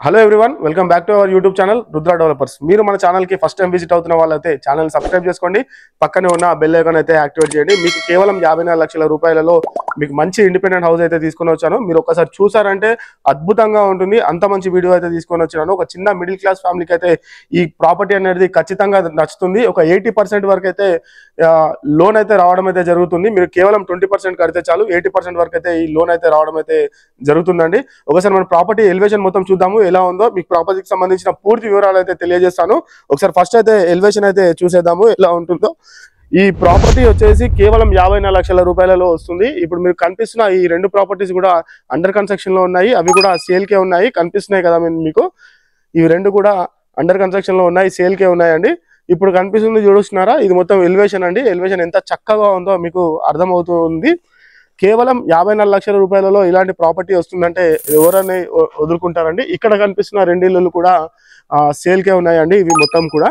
Hello everyone, welcome back to our YouTube channel Rudra developers. మీరు మన ఛానల్కి ఫస్ట్ టైం విజిట్ అవుతున్న వాళ్ళైతే ఛానల్ సబ్స్క్రైబ్ చేసుకోండి, పక్కనే ఉన్న బెల్ ఐకాన్ అయితే యాక్టివేట్ చేయండి. మీకు కేవలం 54 లక్షల రూపాయలలో మీకు మంచి ఇండిపెండెంట్ హౌస్ అయితే తీసుకొని వచ్చాను. మీరు ఒకసారి చూసారంటే అద్భుతంగా ఉంటుంది. అంత మంచి వీడియో అయితే తీసుకొని వచ్చాను. ఒక చిన్న మిడిల్ క్లాస్ ఫ్యామిలీకి అయితే ఈ ప్రాపర్టీ అనేది ఖచ్చితంగా నచ్చుతుంది. ఒక 80% వరకు అయితే లోన్ అయితే రావడం అయితే జరుగుతుంది. మీరు కేవలం 20% కడితే చాలు, 80% వరకు అయితే ఈ లోన్ అయితే రావడం అయితే జరుగుతుందండి. ఒకసారి మన ప్రాపర్టీ ఎలివేషన్ మొత్తం చూద్దాము ఎలా ఉందో. మీకు ప్రాపర్టీకి సంబంధించిన పూర్తి వివరాలు అయితే తెలియజేస్తాను. ఒకసారి ఫస్ట్ అయితే ఎలివేషన్ అయితే చూసేద్దాము ఎలా ఉంటుందో. ఈ ప్రాపర్టీ వచ్చేసి కేవలం 54 లక్షల రూపాయలలో వస్తుంది. ఇప్పుడు మీరు కనిపిస్తున్న ఈ రెండు ప్రాపర్టీస్ కూడా అండర్ కన్స్ట్రక్షన్ లో ఉన్నాయి. అవి కూడా సేల్ కే ఉన్నాయి, కనిపిస్తున్నాయి కదా మీకు. ఇవి రెండు కూడా అండర్ కన్స్ట్రక్షన్ లో ఉన్నాయి, సేల్ కే ఉన్నాయండి. ఇప్పుడు కనిపిస్తుంది చూస్తున్నారా, ఇది మొత్తం ఎలివేషన్ అండి. ఎలివేషన్ ఎంత చక్కగా ఉందో మీకు అర్థమవుతుంది. కేవలం 54 లక్షల రూపాయలలో ఇలాంటి ప్రాపర్టీ వస్తుందంటే ఎవరని వదులుకుంటారండి. ఇక్కడ కనిపిస్తున్న రెండు ఇళ్ళు కూడా సేల్కే ఉన్నాయండి. ఇవి మొత్తం కూడా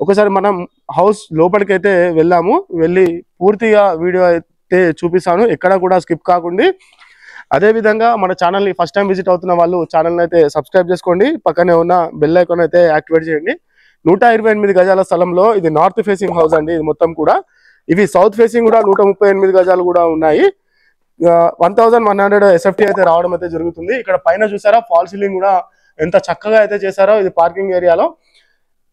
ఒకసారి మనం హౌస్ లోపలికైతే వెళ్ళాము. వెళ్ళి పూర్తిగా వీడియో అయితే చూపిస్తాను, ఎక్కడ కూడా స్కిప్ కాకుండా. అదేవిధంగా మన ఛానల్ని ఫస్ట్ టైం విజిట్ అవుతున్న వాళ్ళు ఛానల్ని అయితే సబ్స్క్రైబ్ చేసుకోండి, పక్కనే ఉన్న బెల్ ఐకాన్ అయితే యాక్టివేట్ చేయండి. 128 గజాల స్థలంలో ఇది నార్త్ ఫేసింగ్ హౌస్ అండి. ఇది మొత్తం కూడా ఇవి సౌత్ ఫేసింగ్ కూడా 138 గజాలు కూడా ఉన్నాయి. 1100 SFT అయితే రావడం అయితే జరుగుతుంది. ఇక్కడ పైన చూసారా ఫాల్ సీలింగ్ కూడా ఎంత చక్కగా అయితే చేశారో. ఇది పార్కింగ్ ఏరియాలో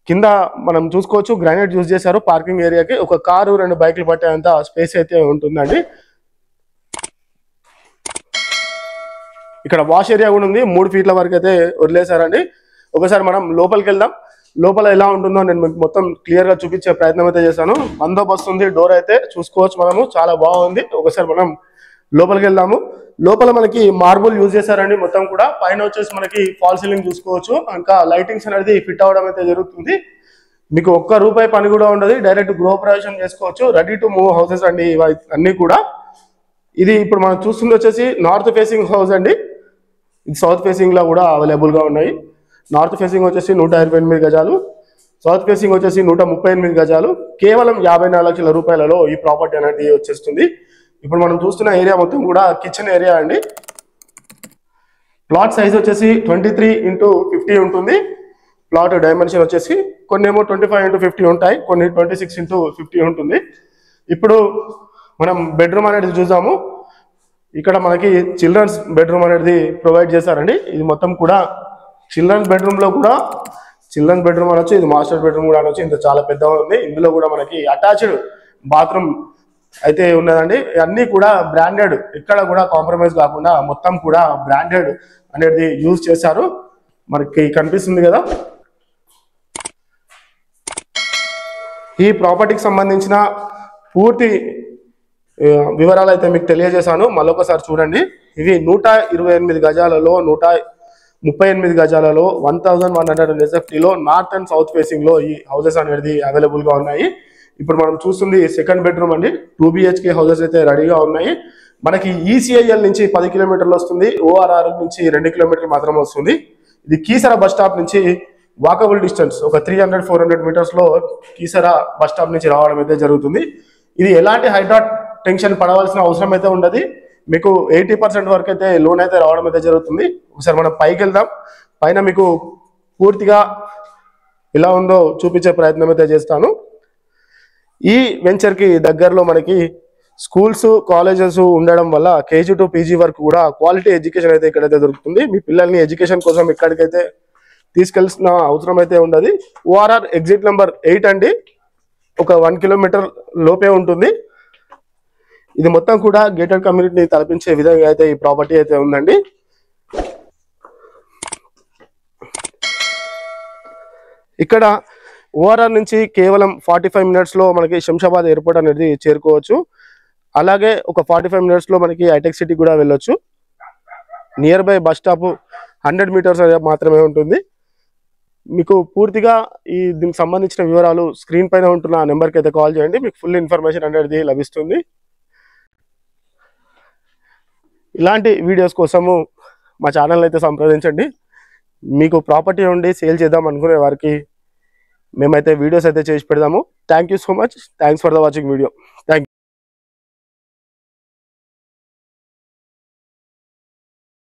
కింద మనం చూసుకోవచ్చు, గ్రానైట్ యూజ్ చేశారు పార్కింగ్ ఏరియాకి. ఒక కారు 2 బైక్లు పట్టేంత స్పేస్ అయితే ఉంటుందండి. ఇక్కడ వాష్ ఏరియా కూడా ఉంది, 3 ఫీట్ల వరకు అయితే వదిలేశారండి. ఒకసారి మనం లోపలికి వెళ్దాం. లోపల ఎలా ఉంటుందో నేను మీకు మొత్తం క్లియర్ గా చూపించే ప్రయత్నం అయితే చేశాను. బందోబస్తు ఉంది, డోర్ అయితే చూసుకోవచ్చు మనము, చాలా బాగుంది. ఒకసారి మనం లోపలికి వెళ్దాము. లోపల మనకి మార్బుల్ యూజ్ చేశారండి మొత్తం కూడా. పైన వచ్చేసి మనకి ఫాల్ సీలింగ్ చూసుకోవచ్చు. ఇంకా లైటింగ్స్ అనేది ఫిట్ అవ్వడం అయితే జరుగుతుంది. మీకు ₹1 పని కూడా ఉండదు, డైరెక్ట్ గృహప్రవేశం చేసుకోవచ్చు. రెడీ టు మూవ్ హౌసెస్ అండి అన్ని కూడా. ఇది ఇప్పుడు మనం చూస్తుంది వచ్చేసి నార్త్ ఫేసింగ్ హౌస్ అండి. ఇది సౌత్ ఫేసింగ్ లో కూడా అవైలబుల్ గా ఉన్నాయి. నార్త్ ఫేసింగ్ వచ్చేసి 128 గజాలు, సౌత్ ఫేసింగ్ వచ్చేసి 138 గజాలు. కేవలం 54 లక్షల రూపాయలలో ఈ ప్రాపర్టీ అనేది వచ్చేస్తుంది. ఇప్పుడు మనం చూస్తున్న ఏరియా మొత్తం కూడా కిచెన్ ఏరియా అండి. ప్లాట్ సైజ్ వచ్చేసి 23x50 ఉంటుంది. ప్లాట్ డైమెన్షన్ వచ్చేసి కొన్ని ఏమో 25x50 ఉంటాయి, కొన్ని 26x50 ఉంటుంది. ఇప్పుడు మనం బెడ్రూమ్ అనేది చూసాము. ఇక్కడ మనకి చిల్డ్రన్స్ బెడ్రూమ్ అనేది ప్రొవైడ్ చేశారండి. ఇది మొత్తం కూడా చిల్డ్రన్స్ బెడ్రూమ్ లో కూడా చిల్డ్రన్స్ బెడ్రూమ్ అనొచ్చు, ఇది మాస్టర్ బెడ్రూమ్ కూడా అనొచ్చు. ఇంత చాలా పెద్దగా ఉంది. ఇందులో కూడా మనకి అటాచ్డ్ బాత్రూమ్ అయితే ఉన్నదండి. అన్ని కూడా బ్రాండెడ్, ఎక్కడ కూడా కాంప్రమైజ్ కాకుండా మొత్తం కూడా బ్రాండెడ్ అనేది యూజ్ చేశారు. మనకి కనిపిస్తుంది కదా. ఈ ప్రాపర్టీకి సంబంధించిన పూర్తి వివరాలు అయితే మీకు తెలియజేశాను. మళ్ళొకసారి చూడండి. ఇవి 128 గజాలలో 138 గజాలలో 1100 SFTలో నార్త్ అండ్ సౌత్ ఫేసింగ్ లో ఈ హౌసెస్ అనేది అవైలబుల్ గా ఉన్నాయి. ఇప్పుడు మనం చూస్తుంది సెకండ్ బెడ్రూమ్ అండి. 2 BHK హౌసెస్ అయితే రెడీగా ఉన్నాయి. మనకి ECIL నుంచి 10 కిలోమీటర్లు వస్తుంది, ORR నుంచి 2 కిలోమీటర్లు మాత్రమే వస్తుంది. ఇది కీసర బస్ స్టాప్ నుంచి వాకబుల్ డిస్టెన్స్, ఒక 300-400 మీటర్స్ లో కీసర బస్ స్టాప్ నుంచి రావడం అయితే జరుగుతుంది. ఇది ఎలాంటి హైడ్రా టెన్షన్ పడవలసిన అవసరం అయితే ఉండదు. మీకు 80% వరకు అయితే లోన్ అయితే రావడం అయితే జరుగుతుంది. ఒకసారి మనం పైకి వెళ్దాం. పైన మీకు పూర్తిగా ఎలా ఉందో చూపించే ప్రయత్నం అయితే చేస్తాను. ఈ వెంచర్ కి దగ్గరలో మనకి స్కూల్స్, కాలేజెస్ ఉండడం వల్ల KG to PG వరకు కూడా క్వాలిటీ ఎడ్యుకేషన్ అయితే ఇక్కడైతే దొరుకుతుంది. మీ పిల్లల్ని ఎడ్యుకేషన్ కోసం ఇక్కడికైతే తీసుకెళ్లాల్సిన అవసరం అయితే ఉండదు. ORR ఎగ్జిట్ నెంబర్ 8 అండి, ఒక 1 కిలోమీటర్ లోపే ఉంటుంది. ఇది మొత్తం కూడా గేటెడ్ కమ్యూనిటీని తలపించే విధంగా అయితే ఈ ప్రాపర్టీ అయితే ఉందండి. ఇక్కడ ORR నుంచి కేవలం 45 మినిట్స్ లో మనకి శంషాబాద్ ఎయిర్పోర్ట్ అనేది చేరుకోవచ్చు. అలాగే ఒక 45 మినిట్స్ లో మనకి హైటెక్ సిటీ కూడా వెళ్ళొచ్చు. Near by bus stop 100 metres మాత్రమే ఉంటుంది. మీకు పూర్తిగా దీనికి సంబంధించిన వివరాలు స్క్రీన్ పైన ఉంటున్న నెంబర్కి అయితే కాల్ చేయండి, మీకు ఫుల్ ఇన్ఫర్మేషన్ అనేది లభిస్తుంది. ఇలాంటి వీడియోస్ కోసము మా ఛానల్ అయితే సంప్రదించండి. మీకు ప్రాపర్టీ ఉండి సేల్ చేద్దాం అనుకునే వారికి మేమైతే వీడియోస్ అయితే చేసి పెడదాము. Thank you so much. Thanks for the watching video. Thank you.